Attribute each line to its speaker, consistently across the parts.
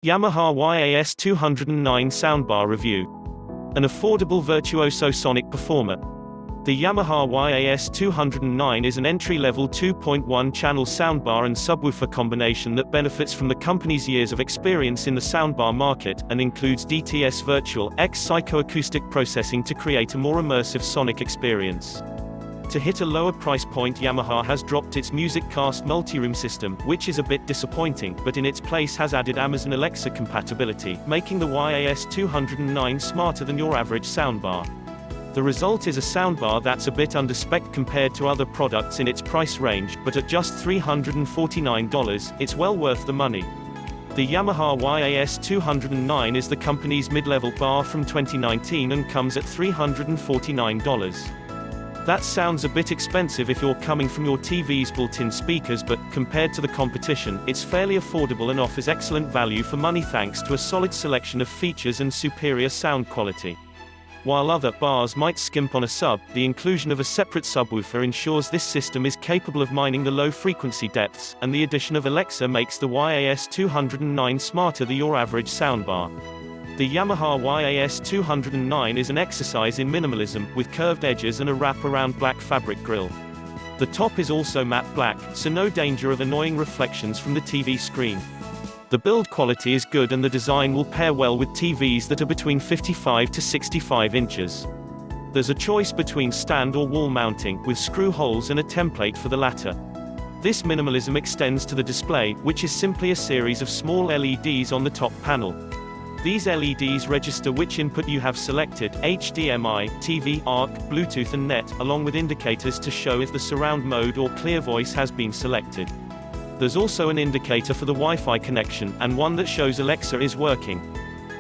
Speaker 1: Yamaha YAS-209 Soundbar Review. An affordable virtuoso sonic performer. The Yamaha YAS-209 is an entry-level 2.1-channel soundbar and subwoofer combination that benefits from the company's years of experience in the soundbar market, and includes DTS Virtual X psychoacoustic processing to create a more immersive sonic experience. To hit a lower price point, Yamaha has dropped its MusicCast multi-room system, which is a bit disappointing, but in its place has added Amazon Alexa compatibility, making the YAS-209 smarter than your average soundbar. The result is a soundbar that's a bit under-spec compared to other products in its price range, but at just $349, it's well worth the money. The Yamaha YAS-209 is the company's mid-level bar from 2019 and comes at $349. That sounds a bit expensive if you're coming from your TV's built-in speakers, but, compared to the competition, it's fairly affordable and offers excellent value for money thanks to a solid selection of features and superior sound quality. While other bars might skimp on a sub, the inclusion of a separate subwoofer ensures this system is capable of mining the low-frequency depths, and the addition of Alexa makes the YAS-209 smarter than your average soundbar. The Yamaha YAS-209 is an exercise in minimalism, with curved edges and a wrap-around black fabric grille. The top is also matte black, so no danger of annoying reflections from the TV screen. The build quality is good and the design will pair well with TVs that are between 55 to 65 inches. There's a choice between stand or wall mounting, with screw holes and a template for the latter. This minimalism extends to the display, which is simply a series of small LEDs on the top panel. These LEDs register which input you have selected: HDMI, TV, ARC, Bluetooth and net, along with indicators to show if the surround mode or clear voice has been selected. There's also an indicator for the Wi-Fi connection, and one that shows Alexa is working.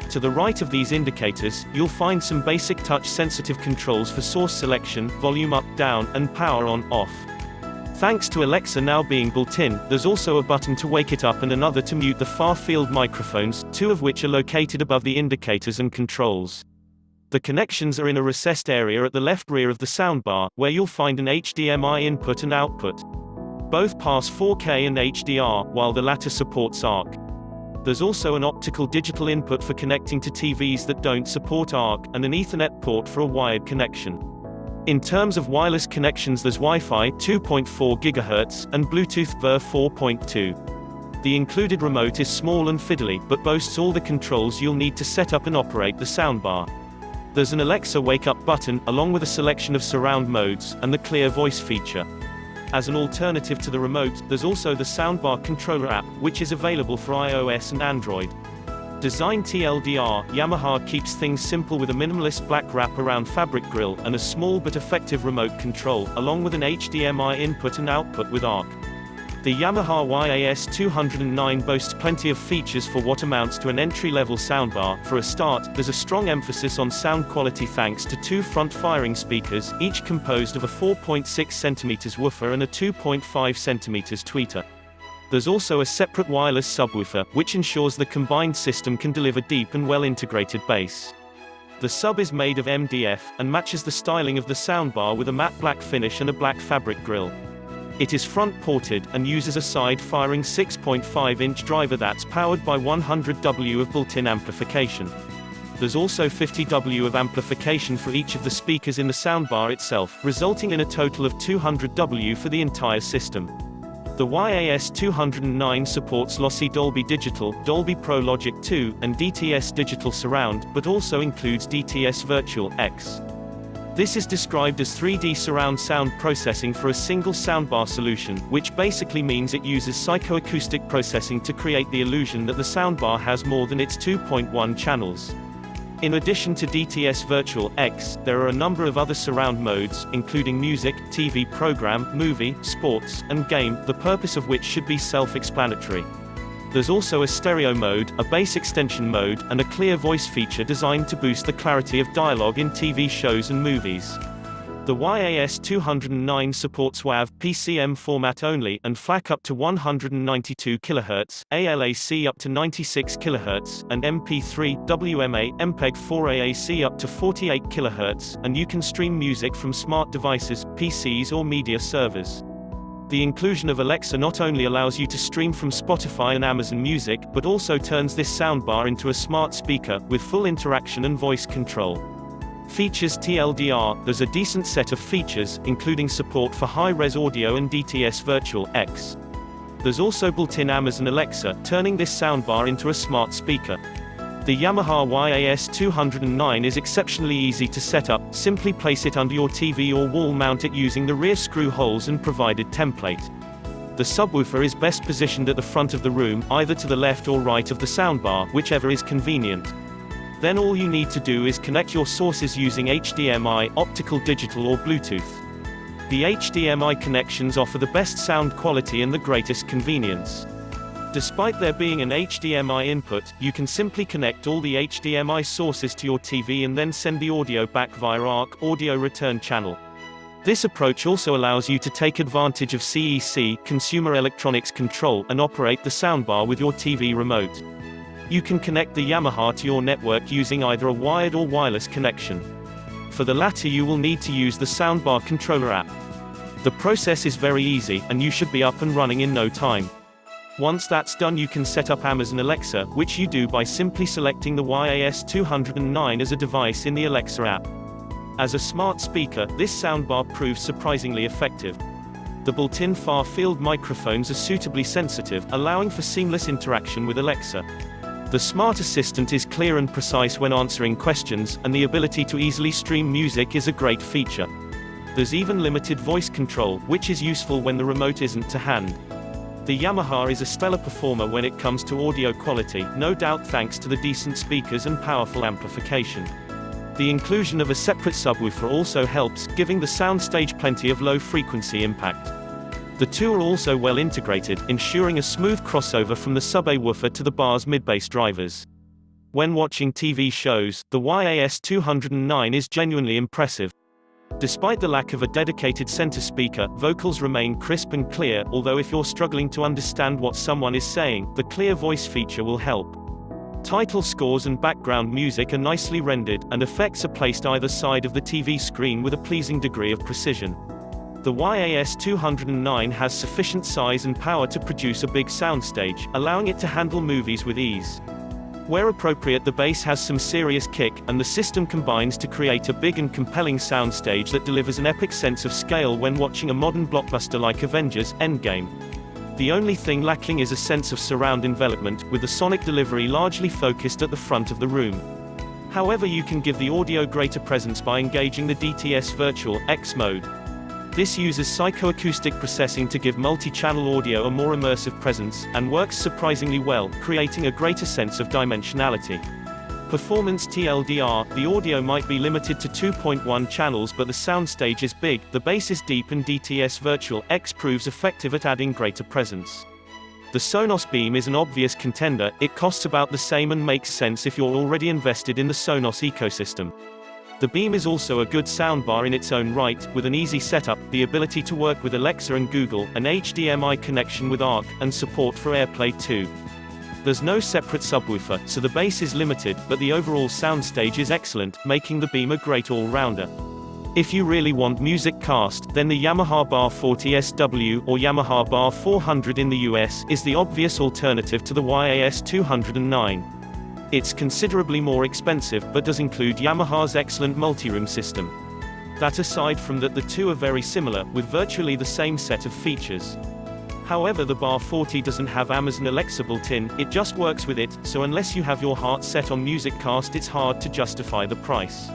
Speaker 1: To the right of these indicators, you'll find some basic touch-sensitive controls for source selection, volume up, down, and power on, off. Thanks to Alexa now being built in, there's also a button to wake it up and another to mute the far-field microphones, two of which are located above the indicators and controls. The connections are in a recessed area at the left rear of the soundbar, where you'll find an HDMI input and output. Both pass 4K and HDR, while the latter supports ARC. There's also an optical digital input for connecting to TVs that don't support ARC, and an Ethernet port for a wired connection. In terms of wireless connections, there's Wi-Fi 2.4 GHz and Bluetooth VER 4.2. The included remote is small and fiddly, but boasts all the controls you'll need to set up and operate the soundbar. There's an Alexa wake-up button, along with a selection of surround modes, and the clear voice feature. As an alternative to the remote, there's also the Soundbar Controller app, which is available for iOS and Android. Design TLDR, Yamaha keeps things simple with a minimalist black wrap-around fabric grille, and a small but effective remote control, along with an HDMI input and output with ARC. The Yamaha YAS-209 boasts plenty of features for what amounts to an entry-level soundbar. For a start, there's a strong emphasis on sound quality thanks to two front-firing speakers, each composed of a 4.6 cm woofer and a 2.5 cm tweeter. There's also a separate wireless subwoofer, which ensures the combined system can deliver deep and well-integrated bass. The sub is made of MDF, and matches the styling of the soundbar with a matte black finish and a black fabric grille. It is front-ported, and uses a side-firing 6.5-inch driver that's powered by 100 W of built-in amplification. There's also 50 W of amplification for each of the speakers in the soundbar itself, resulting in a total of 200 W for the entire system. The YAS-209 supports lossy Dolby Digital, Dolby Pro Logic 2, and DTS Digital Surround, but also includes DTS Virtual X. This is described as 3D surround sound processing for a single soundbar solution, which basically means it uses psychoacoustic processing to create the illusion that the soundbar has more than its 2.1 channels. In addition to DTS Virtual X, there are a number of other surround modes, including music, TV program, movie, sports, and game, the purpose of which should be self-explanatory. There's also a stereo mode, a bass extension mode, and a clear voice feature designed to boost the clarity of dialogue in TV shows and movies. The YAS-209 supports WAV, PCM format only, and FLAC up to 192 kHz, ALAC up to 96 kHz, and MP3, WMA, MPEG-4 AAC up to 48 kHz, and you can stream music from smart devices, PCs or media servers. The inclusion of Alexa not only allows you to stream from Spotify and Amazon Music, but also turns this soundbar into a smart speaker, with full interaction and voice control. Features TLDR, there's a decent set of features, including support for high-res audio and DTS Virtual X. There's also built-in Amazon Alexa, turning this soundbar into a smart speaker. The Yamaha YAS is exceptionally easy to set up. Simply place it under your TV or wall mount it using the rear screw holes and provided template. The subwoofer is best positioned at the front of the room, either to the left or right of the soundbar, whichever is convenient. Then all you need to do is connect your sources using HDMI, optical digital or Bluetooth. The HDMI connections offer the best sound quality and the greatest convenience. Despite there being an HDMI input, you can simply connect all the HDMI sources to your TV and then send the audio back via ARC, audio return channel. This approach also allows you to take advantage of CEC, Consumer Electronics Control, and operate the soundbar with your TV remote. You can connect the Yamaha to your network using either a wired or wireless connection. For the latter you will need to use the Soundbar Controller app. The process is very easy, and you should be up and running in no time. Once that's done you can set up Amazon Alexa, which you do by simply selecting the YAS 209 as a device in the Alexa app. As a smart speaker, this soundbar proves surprisingly effective. The built-in far-field microphones are suitably sensitive, allowing for seamless interaction with Alexa. The smart assistant is clear and precise when answering questions, and the ability to easily stream music is a great feature. There's even limited voice control, which is useful when the remote isn't to hand. The Yamaha is a stellar performer when it comes to audio quality, no doubt thanks to the decent speakers and powerful amplification. The inclusion of a separate subwoofer also helps, giving the soundstage plenty of low-frequency impact. The two are also well integrated, ensuring a smooth crossover from the sub-A woofer to the bar's mid-bass drivers. When watching TV shows, the YAS 209 is genuinely impressive. Despite the lack of a dedicated center speaker, vocals remain crisp and clear, although if you're struggling to understand what someone is saying, the clear voice feature will help. Title scores and background music are nicely rendered, and effects are placed either side of the TV screen with a pleasing degree of precision. The YAS 209 has sufficient size and power to produce a big soundstage, allowing it to handle movies with ease. Where appropriate, the bass has some serious kick, and the system combines to create a big and compelling soundstage that delivers an epic sense of scale when watching a modern blockbuster like Avengers: Endgame. The only thing lacking is a sense of surround envelopment, with the sonic delivery largely focused at the front of the room. However, you can give the audio greater presence by engaging the DTS Virtual X mode. This uses psychoacoustic processing to give multi-channel audio a more immersive presence, and works surprisingly well, creating a greater sense of dimensionality. Performance TLDR, the audio might be limited to 2.1 channels but the soundstage is big, the bass is deep and DTS Virtual X proves effective at adding greater presence. The Sonos Beam is an obvious contender, it costs about the same and makes sense if you're already invested in the Sonos ecosystem. The Beam is also a good soundbar in its own right, with an easy setup, the ability to work with Alexa and Google, an HDMI connection with ARC, and support for AirPlay 2. There's no separate subwoofer, so the bass is limited, but the overall soundstage is excellent, making the Beam a great all-rounder. If you really want MusicCast, then the Yamaha Bar-40 SW, or Yamaha Bar-400 in the US, is the obvious alternative to the YAS 209. It's considerably more expensive, but does include Yamaha's excellent multi-room system. That aside from that, the two are very similar, with virtually the same set of features. However, the Bar-40 doesn't have Amazon Alexa built in, it just works with it, so unless you have your heart set on MusicCast it's hard to justify the price.